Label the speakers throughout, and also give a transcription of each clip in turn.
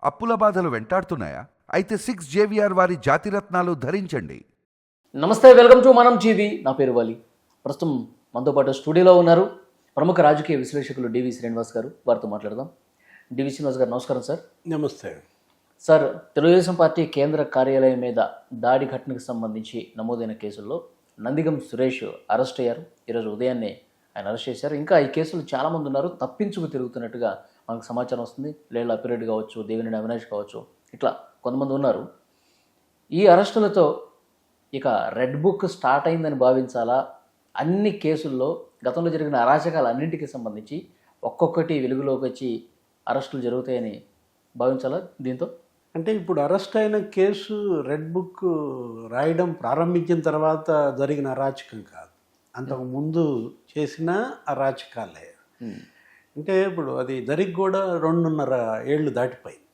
Speaker 1: అప్పుల బాధలు వెంటాడుతున్నాయా? అయితే 6 JVR వారి జాతిరత్నాలు ధరించండి.
Speaker 2: నమస్తే, వెల్కమ్ టు మనం జీవి. నా పేరు వాలి. ప్రస్తుతం మనతో పాటు స్టూడియోలో ఉన్నారు ప్రముఖ రాజకీయ విశ్లేషకులు డివి శ్రీనివాస్ గారు. వారితో మాట్లాడదాం. డివి శ్రీనివాస్ గారు నమస్కారం సార్.
Speaker 3: నమస్తే
Speaker 2: సార్, తెలుగుదేశం పార్టీ కేంద్ర కార్యాలయం మీద దాడి ఘటనకు సంబంధించి నమోదైన కేసుల్లో నందిగం సురేష్ అరెస్ట్ అయ్యారు. ఈరోజు ఉదయాన్నే ఆయన అరెస్ట్ చేశారు. ఇంకా ఈ కేసులు చాలామంది ఉన్నారు, తప్పించుకు తిరుగుతున్నట్టుగా మనకు సమాచారం వస్తుంది. లేళ్ల అప్పిరెడ్డి కావచ్చు, దేవినేని అవినాష్ కావచ్చు, ఇట్లా కొంతమంది ఉన్నారు. ఈ అరెస్టులతో ఇక రెడ్ బుక్ స్టార్ట్ అయిందని భావించాలా? అన్ని కేసుల్లో గతంలో జరిగిన అరాచకాలు అన్నింటికి సంబంధించి ఒక్కొక్కటి వెలుగులోకి వచ్చి అరెస్టులు జరుగుతాయని భావించాలా దీంతో?
Speaker 3: అంటే ఇప్పుడు అరెస్ట్ అయిన కేసు రెడ్ బుక్ రాయడం ప్రారంభించిన తర్వాత జరిగిన అరాచకం కాదు, అంతకు ముందు చేసిన అరాచకాలే. అంటే ఇప్పుడు అది జరిగి కూడా 2.5 ఏళ్ళు దాటిపోయింది.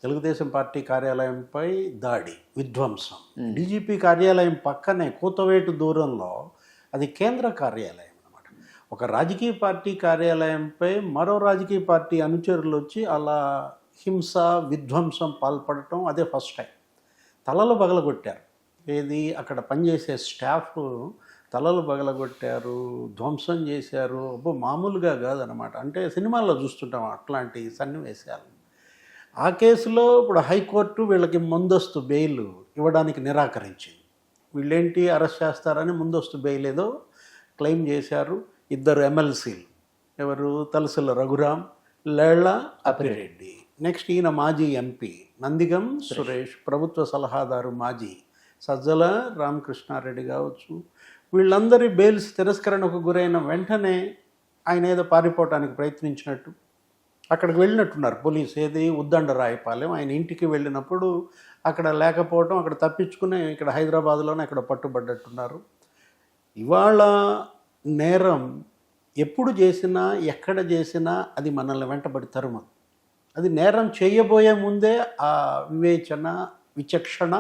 Speaker 3: తెలుగుదేశం పార్టీ కార్యాలయంపై దాడి, విధ్వంసం. డీజీపీ కార్యాలయం పక్కనే కూతవేటు దూరంలో అది కేంద్ర కార్యాలయం అన్నమాట. ఒక రాజకీయ పార్టీ కార్యాలయంపై మరో రాజకీయ పార్టీ అనుచరులు వచ్చి అలా హింస, విధ్వంసం పాల్పడటం అదే ఫస్ట్ టైం. తలలు పగలగొట్టారు. ఏది అక్కడ పనిచేసే స్టాఫ్ తలలు పగలగొట్టారు, ధ్వంసం చేశారు. మామూలుగా కాదనమాట. అంటే సినిమాల్లో చూస్తుంటాం అట్లాంటి సన్నివేశాలు. ఆ కేసులో ఇప్పుడు హైకోర్టు వీళ్ళకి ముందస్తు బెయిల్ ఇవ్వడానికి నిరాకరించింది. వీళ్ళేంటి అరెస్ట్ చేస్తారని ముందస్తు బెయిల్ ఏదో క్లెయిమ్ చేశారు. 2 ఎమ్మెల్సీలు, ఎవరు? తలసిల రఘురాం, లేళ్ల అప్పిరెడ్డి. నెక్స్ట్ ఈయన మాజీ ఎంపీ నందిగం సురేష్, ప్రభుత్వ సలహాదారు మాజీ సజ్జల రామకృష్ణారెడ్డి కావచ్చు. వీళ్ళందరి బెయిల్స్ తిరస్కరణకు గురైన వెంటనే ఆయన ఏదో పారిపోవటానికి ప్రయత్నించినట్టు అక్కడికి వెళ్ళినట్టున్నారు పోలీసు. ఏది? ఉద్దండరాయపాలెం. ఆయన ఇంటికి వెళ్ళినప్పుడు అక్కడ లేకపోవడం, అక్కడ తప్పించుకుని ఇక్కడ హైదరాబాద్లోనే అక్కడ పట్టుబడ్డట్టున్నారు. ఇవాళ నేరం ఎప్పుడు చేసినా, ఎక్కడ చేసినా అది మనల్ని వెంటబడి తరుమదు. అది నేరం చేయబోయే ముందే ఆ వివేచన, విచక్షణ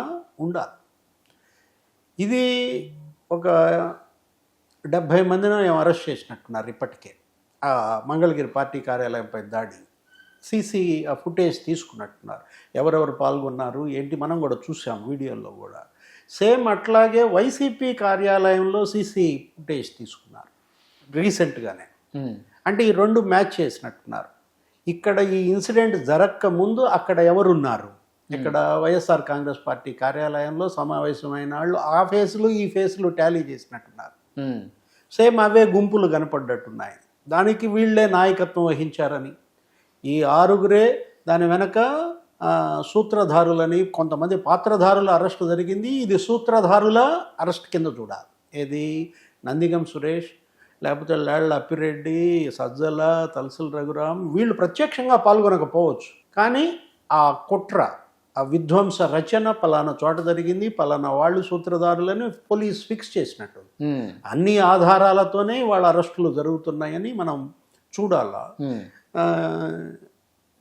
Speaker 3: ఉండాలి. ఇది ఒక 70 మందిని అరెస్ట్ చేసినట్టున్నారు ఇప్పటికే. ఆ మంగళగిరి పార్టీ కార్యాలయంపై దాడి సీసీ ఫుటేజ్ తీసుకున్నట్టున్నారు. ఎవరెవరు పాల్గొన్నారు ఏంటి మనం కూడా చూసాం వీడియోల్లో కూడా. సేమ్ అట్లాగే వైసీపీ కార్యాలయంలో సీసీ ఫుటేజ్ తీసుకున్నారు రీసెంట్గానే. అంటే ఈ 2 మ్యాచ్ చేసినట్టున్నారు. ఇక్కడ ఈ ఇన్సిడెంట్ జరగక ముందు అక్కడ ఎవరున్నారు, ఇక్కడ వైఎస్ఆర్ కాంగ్రెస్ పార్టీ కార్యాలయంలో సమావేశమైన వాళ్ళు ఆ ఫేసులు ఈ ఫేసులు టాలీ చేసినట్టున్నారు. సేమ్ అవే గుంపులు కనపడ్డట్టున్నాయి. దానికి వీళ్ళే నాయకత్వం వహించారని, ఈ 6గురే దాని వెనక సూత్రధారులని, కొంతమంది పాత్రధారుల అరెస్ట్ జరిగింది. ఇది సూత్రధారుల అరెస్ట్ కింద చూడాలి. ఏది? నందిగం సురేష్, లేకపోతే లేళ్ల అప్పిరెడ్డి, సజ్జల, తలసిల రఘురాం. వీళ్ళు ప్రత్యక్షంగా పాల్గొనకపోవచ్చు, కానీ ఆ కుట్ర, ఆ విధ్వంస రచన పలానా చోట జరిగింది, పలానా వాళ్ళు సూత్రధారులని పోలీస్ ఫిక్స్ చేసినట్టు అన్ని ఆధారాలతోనే వాళ్ళ అరెస్టులు జరుగుతున్నాయని మనం చూడాలా.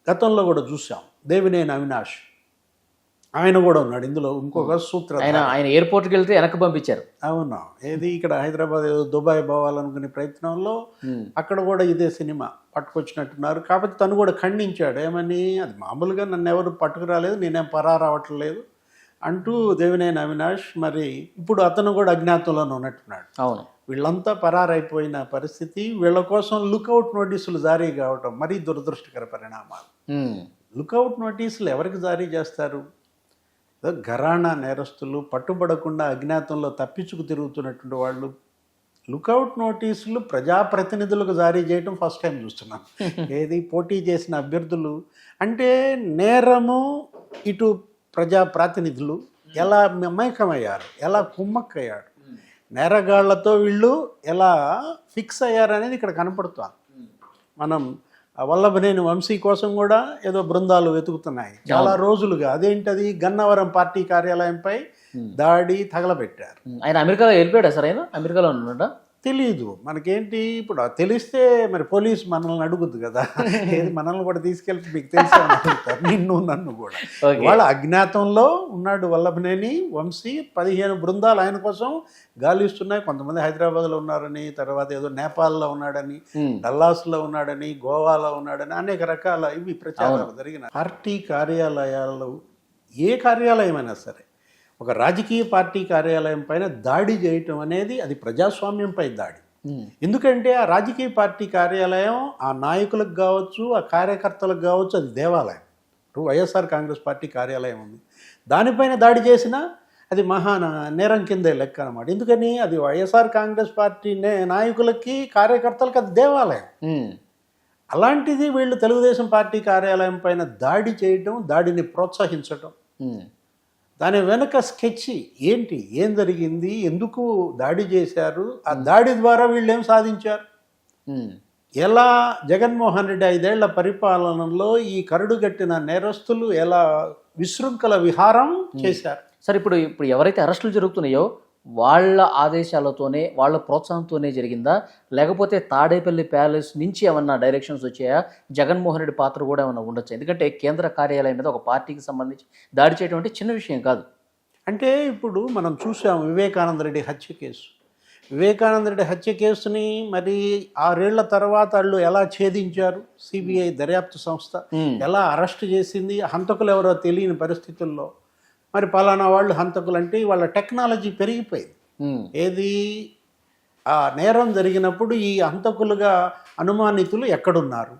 Speaker 3: గతంలో కూడా చూసాం దేవినేని అవినాష్, ఆయన కూడా ఉన్నాడు ఇందులో. ఇంకొక సూత్రధారి.
Speaker 2: ఆయన ఎయిర్పోర్ట్కి వెళ్తే వెనక్కి పంపించారు.
Speaker 3: అవునా? ఏది? ఇక్కడ హైదరాబాద్ ఏదో దుబాయ్ పోవాలనుకునే ప్రయత్నంలో అక్కడ కూడా ఇదే సినిమా పట్టుకొచ్చినట్టున్నారు. కాకపోతే తను కూడా ఖండించాడు. ఏమని? అది మామూలుగా నన్ను ఎవరు పట్టుకురాలేదు, నేనేం పరారావట్లేదు అంటూ దేవినేని అవినాష్. మరి ఇప్పుడు అతను కూడా అజ్ఞాతంలోనే ఉన్నట్టున్నాడు.
Speaker 2: అవును.
Speaker 3: వీళ్ళంతా పరారైపోయిన పరిస్థితి. వీళ్ళ కోసం లుకౌట్ నోటీసులు జారీ కావటం మరీ దురదృష్టకర పరిణామాలు. లుకౌట్ నోటీసులు ఎవరికి జారీ చేస్తారు? ఘరానా నేరస్తులు, పట్టుబడకుండా అజ్ఞాతంలో తప్పించుకు తిరుగుతున్నటువంటి వాళ్ళు లుకౌట్ నోటీసులు ప్రజాప్రతినిధులకు జారీ చేయడం ఫస్ట్ టైం చూస్తున్నాం. ఏది? పోటీ చేసిన అభ్యర్థులు. అంటే నేరము ఇటు ప్రజాప్రాతినిధులు ఎలా మమైకమయ్యారు, ఎలా కుమ్మక్కయ్యారు, నేరగాళ్లతో వీళ్ళు ఎలా ఫిక్స్ అయ్యారనేది ఇక్కడ కనపడుతుంది. మనం వల్లభనేని వంశీ కోసం కూడా ఏదో బృందాలు వెతుకుతున్నాయి చాలా రోజులుగా. అదేంటది? గన్నవరం పార్టీ కార్యాలయంపై దాడి తగలబెట్టారు.
Speaker 2: ఆయన అమెరికాలో వెళ్ళిపోయాడా సార్? ఆయన అమెరికాలో ఉన్నాడా?
Speaker 3: తెలియదు మనకేంటి ఇప్పుడు తెలిస్తే మరి పోలీస్ మనల్ని అడుగుద్దు కదా ఏది మనల్ని కూడా తీసుకెళ్తే మీకు తెలిసే అడుగుతారు నిన్ను నన్ను కూడా. వాళ్ళ అజ్ఞాతంలో ఉన్నాడు వల్లభనేని వంశీ. 15 బృందాలు ఆయన కోసం గాలిస్తున్నాయి. కొంతమంది హైదరాబాద్లో ఉన్నారని, తర్వాత ఏదో నేపాల్లో ఉన్నాడని, డల్లాస్లో ఉన్నాడని, గోవాలో ఉన్నాడని అనేక రకాల ఇవి ప్రచారాలు జరిగిన పార్టీ కార్యాలయాలు, ఏ కార్యాలయమైనా సరే ఒక రాజకీయ పార్టీ కార్యాలయం పైన దాడి చేయటం అనేది అది ప్రజాస్వామ్యంపై దాడి. ఎందుకంటే ఆ రాజకీయ పార్టీ కార్యాలయం ఆ నాయకులకు కావచ్చు, ఆ కార్యకర్తలకు కావచ్చు, అది దేవాలయం. ఇప్పుడు వైఎస్ఆర్ కాంగ్రెస్ పార్టీ కార్యాలయం ఉంది, దానిపైన దాడి చేసినా అది నేరం కిందే లెక్క అన్నమాట. ఎందుకని అది వైఎస్ఆర్ కాంగ్రెస్ పార్టీ నాయకులకి కార్యకర్తలకు అది దేవాలయం. అలాంటిది వీళ్ళు తెలుగుదేశం పార్టీ కార్యాలయం పైన దాడి చేయటం, దాడిని ప్రోత్సహించటం, దాని వెనుక స్కెచ్ ఏంటి, ఏం జరిగింది, ఎందుకు దాడి చేశారు, ఆ దాడి ద్వారా వీళ్ళు ఏం సాధించారు, ఎలా జగన్మోహన్ రెడ్డి 5 ఏళ్ల పరిపాలనలో ఈ కరడుగట్టిన నేరస్తులు ఎలా విశృంఖల విహారం చేశారు.
Speaker 2: సార్ ఇప్పుడు ఎవరైతే అరెస్టులు జరుగుతున్నాయో వాళ్ళ ఆదేశాలతోనే, వాళ్ళ ప్రోత్సాహంతోనే జరిగిందా, లేకపోతే తాడేపల్లి ప్యాలెస్ నుంచి ఏమన్నా డైరెక్షన్స్ వచ్చాయా? జగన్మోహన్ రెడ్డి పాత్ర కూడా ఏమన్నా ఉండొచ్చు? ఎందుకంటే కేంద్ర కార్యాలయం మీద ఒక పార్టీకి సంబంధించి దాడి చేయడం అంటే చిన్న విషయం కాదు.
Speaker 3: అంటే ఇప్పుడు మనం చూసాం వివేకానంద రెడ్డి హత్య కేసు. వివేకానంద రెడ్డి హత్య కేసుని మరి 6 ఏళ్ల తర్వాత వాళ్ళు ఎలా ఛేదించారు, సిబిఐ దర్యాప్తు సంస్థ ఎలా అరెస్ట్ చేసింది, హంతకులు ఎవరో తెలియని పరిస్థితుల్లో. మరి పలానా వాళ్ళు హంతకులు అంటే వాళ్ళ టెక్నాలజీ పెరిగిపోయింది. ఏది ఆ నేరం జరిగినప్పుడు ఈ హంతకులుగా అనుమానితులు ఎక్కడున్నారు,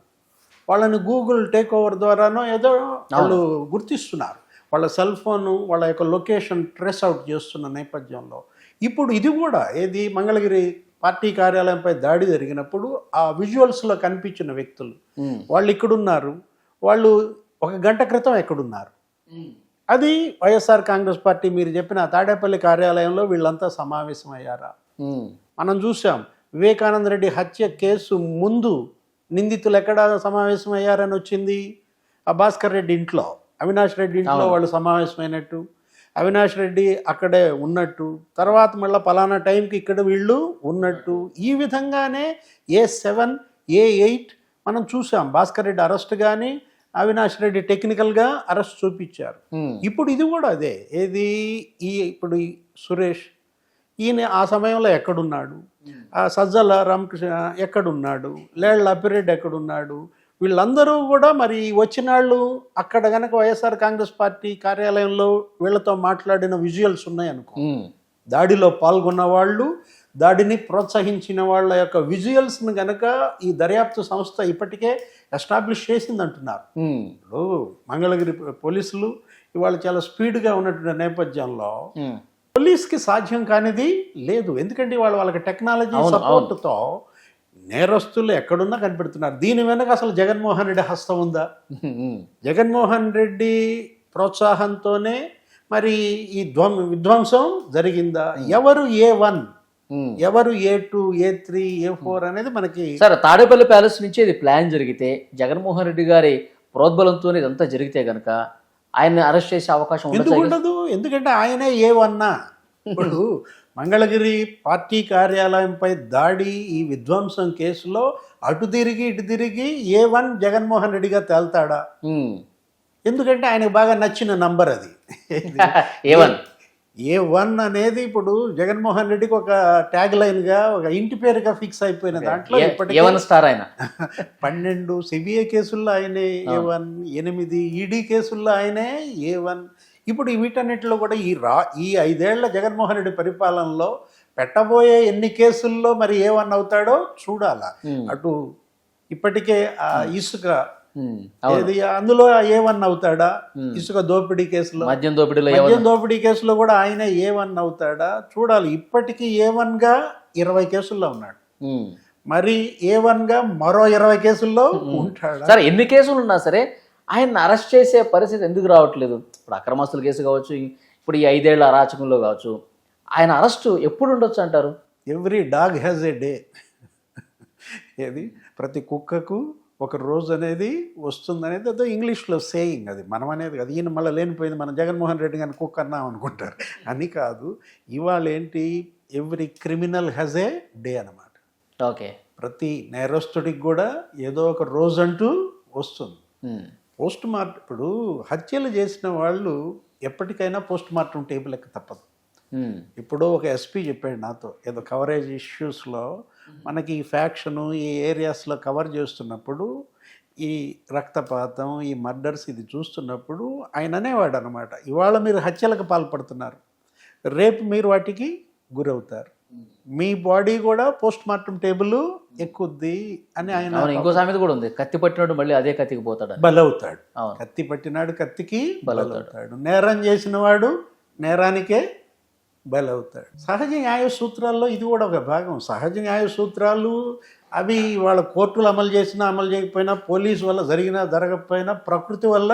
Speaker 3: వాళ్ళని గూగుల్ టేక్ ఓవర్ ద్వారానో ఏదో వాళ్ళు గుర్తిస్తున్నారు. వాళ్ళ సెల్ ఫోను, వాళ్ళ యొక్క లొకేషన్ ట్రేస్ అవుట్ చేస్తున్న నేపథ్యంలో ఇప్పుడు ఇది కూడా ఏది మంగళగిరి పార్టీ కార్యాలయంపై దాడి జరిగినప్పుడు ఆ విజువల్స్లో కనిపించిన వ్యక్తులు వాళ్ళు ఇక్కడున్నారు, వాళ్ళు 1 గంట క్రితం ఎక్కడున్నారు, అది వైఎస్ఆర్ కాంగ్రెస్ పార్టీ మీరు చెప్పిన తాడేపల్లి కార్యాలయంలో వీళ్ళంతా సమావేశమయ్యారా? మనం చూసాం వివేకానంద రెడ్డి హత్య కేసు ముందు నిందితులు ఎక్కడ సమావేశమయ్యారని వచ్చింది, ఆ భాస్కర్ రెడ్డి ఇంట్లో, అవినాష్ రెడ్డి ఇంట్లో వాళ్ళు సమావేశమైనట్టు, అవినాష్ రెడ్డి అక్కడే ఉన్నట్టు, తర్వాత మళ్ళీ పలానా టైంకి ఇక్కడ వీళ్ళు ఉన్నట్టు. ఈ విధంగానే A7 A8 మనం చూసాం. భాస్కర్ రెడ్డి అరెస్ట్ కానీ అవినాష్ రెడ్డి టెక్నికల్గా అరెస్ట్ చూపించారు. ఇప్పుడు ఇది కూడా అదే. ఏది ఇప్పుడు సురేష్ ఈయన ఆ సమయంలో ఎక్కడున్నాడు, ఆ సజ్జల రామకృష్ణ ఎక్కడున్నాడు, లేళ్ల అప్పిరెడ్డి ఎక్కడున్నాడు, వీళ్ళందరూ కూడా మరి వచ్చిన వాళ్ళు అక్కడ కనుక వైఎస్ఆర్ కాంగ్రెస్ పార్టీ కార్యాలయంలో వీళ్ళతో మాట్లాడిన విజువల్స్ ఉన్నాయనుకో, దాడిలో పాల్గొన్న వాళ్ళు, దాడిని ప్రోత్సహించిన వాళ్ళ యొక్క విజువల్స్ని కనుక ఈ దర్యాప్తు సంస్థ ఇప్పటికే ఎస్టాబ్లిష్ చేసింది అంటున్నారు. ఇప్పుడు మంగళగిరి పోలీసులు ఇవాళ చాలా స్పీడ్గా ఉన్నటువంటి నేపథ్యంలో పోలీస్కి సాధ్యం కానిది లేదు. ఎందుకంటే వాళ్ళకి టెక్నాలజీ సపోర్ట్తో నేరస్తులు ఎక్కడున్నా కనిపెడుతున్నారు. దీని వెనక అసలు జగన్మోహన్ రెడ్డి హస్తం ఉందా? జగన్మోహన్ రెడ్డి ప్రోత్సాహంతోనే మరి ఈ విధ్వంసం జరిగిందా? ఎవరు A1, ఎవరు A2, A3, A4 అనేది మనకి.
Speaker 2: సరే, తాడేపల్లి ప్యాలెస్ నుంచి ఇది ప్లాన్ జరిగితే, జగన్మోహన్ రెడ్డి గారి ప్రోద్బలంతో ఇదంతా జరిగితే కనుక ఆయన్ని అరెస్ట్ చేసే అవకాశం
Speaker 3: ఎందుకు ఉండదు? ఎందుకంటే ఆయనే A1. ఇప్పుడు మంగళగిరి పార్టీ కార్యాలయంపై దాడి, ఈ విధ్వంసం కేసులో అటు తిరిగి ఇటు తిరిగి A1 జగన్మోహన్ రెడ్డిగా తేల్తాడా? ఎందుకంటే ఆయనకు బాగా నచ్చిన నంబర్ అది. A1 అనేది ఇప్పుడు జగన్మోహన్ రెడ్డికి ఒక ట్యాగ్ లైన్గా, ఒక ఇంటి పేరుగా ఫిక్స్ అయిపోయిన దాంట్లో ఇప్పటికే 12 సిబిఐ కేసుల్లో ఆయనే A1, 8 ఈడీ కేసుల్లో ఆయనే A1. ఇప్పుడు వీటన్నిటిలో కూడా ఈ 5 ఏళ్ల జగన్మోహన్ రెడ్డి పరిపాలనలో పెట్టబోయే ఎన్ని కేసుల్లో మరి A1 అవుతాడో చూడాలా. అటు ఇప్పటికే ఇసుక అందులో A1 అవుతాడా, ఇసుక దోపిడీ కేసులో, మద్యం దోపిడీ కేసులో కూడా ఆయన A1 అవుతాడా చూడాలి. ఇప్పటికీ A1గా 20 కేసుల్లో ఉన్నాడు, మరి A1గా మరో 20 కేసుల్లో ఉంటాడా?
Speaker 2: సరే, ఎన్ని కేసులు ఉన్నా సరే ఆయన అరెస్ట్ చేసే పరిస్థితి ఎందుకు రావట్లేదు? ఇప్పుడు అక్రమస్తుల కేసు కావచ్చు, ఇప్పుడు ఈ 5 ఏళ్ల అరాచకంలో కావచ్చు, ఆయన అరెస్టు ఎప్పుడు ఉండొచ్చు అంటారు?
Speaker 3: Every dog has a day. ఏది ప్రతి కుక్కకు ఒక రోజు అనేది వస్తుందనేది అదో ఇంగ్లీష్లో సేయింగ్. అది మనం అనేది అది ఈయన మళ్ళీ లేనిపోయింది. మనం జగన్మోహన్ రెడ్డి గారిని కుక్క అన్నాం అనుకుంటారు. అని కాదు. ఇవాళ ఏంటి every criminal has a day అన్నమాట.
Speaker 2: ఓకే.
Speaker 3: ప్రతి నేరస్తుడికి కూడా ఏదో ఒక రోజు అంటూ వస్తుంది. పోస్ట్ మార్టం ఇప్పుడు హత్యలు చేసిన వాళ్ళు ఎప్పటికైనా పోస్ట్ మార్టం టేబుల్ ఎక్క తప్పదు. ఇప్పుడు ఒక ఎస్పీ చెప్పాడు నాతో, ఏదో కవరేజ్ ఇష్యూస్లో మనకి ఈ ఫ్యాక్షను ఈ ఏరియాస్లో కవర్ చేస్తున్నప్పుడు ఈ రక్తపాతం ఈ మర్డర్స్ ఇది చూస్తున్నప్పుడు ఆయన అనేవాడు అనమాట, ఇవాళ మీరు హత్యలకు పాల్పడుతున్నారు, రేపు మీరు వాటికి గురవుతారు, మీ బాడీ కూడా పోస్ట్ మార్టం టేబుల్ ఎక్కుద్ది అని ఆయన.
Speaker 2: ఇంకో సామెత కూడా ఉంది, కత్తి పట్టినాడు మళ్ళీ అదే కత్తికి పోతాడు,
Speaker 3: బలవుతాడు.
Speaker 2: అవును.
Speaker 3: కత్తి పట్టినాడు కత్తికి బలవుతాడు, నేరం చేసిన వాడు నేరానికే బలవుతాడు. సహజ న్యాయ సూత్రాల్లో ఇది కూడా ఒక భాగం. సహజ న్యాయ సూత్రాలు అవి వాళ్ళ కోర్టులు అమలు చేసినా అమలు చేయకపోయినా, పోలీసు వల్ల జరిగినా జరగకపోయినా, ప్రకృతి వల్ల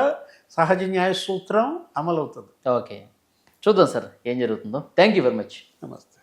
Speaker 3: సహజ న్యాయ సూత్రం అమలవుతుంది.
Speaker 2: ఓకే, చూద్దాం సార్ ఏం జరుగుతుందో. Thank you very much.
Speaker 3: నమస్తే.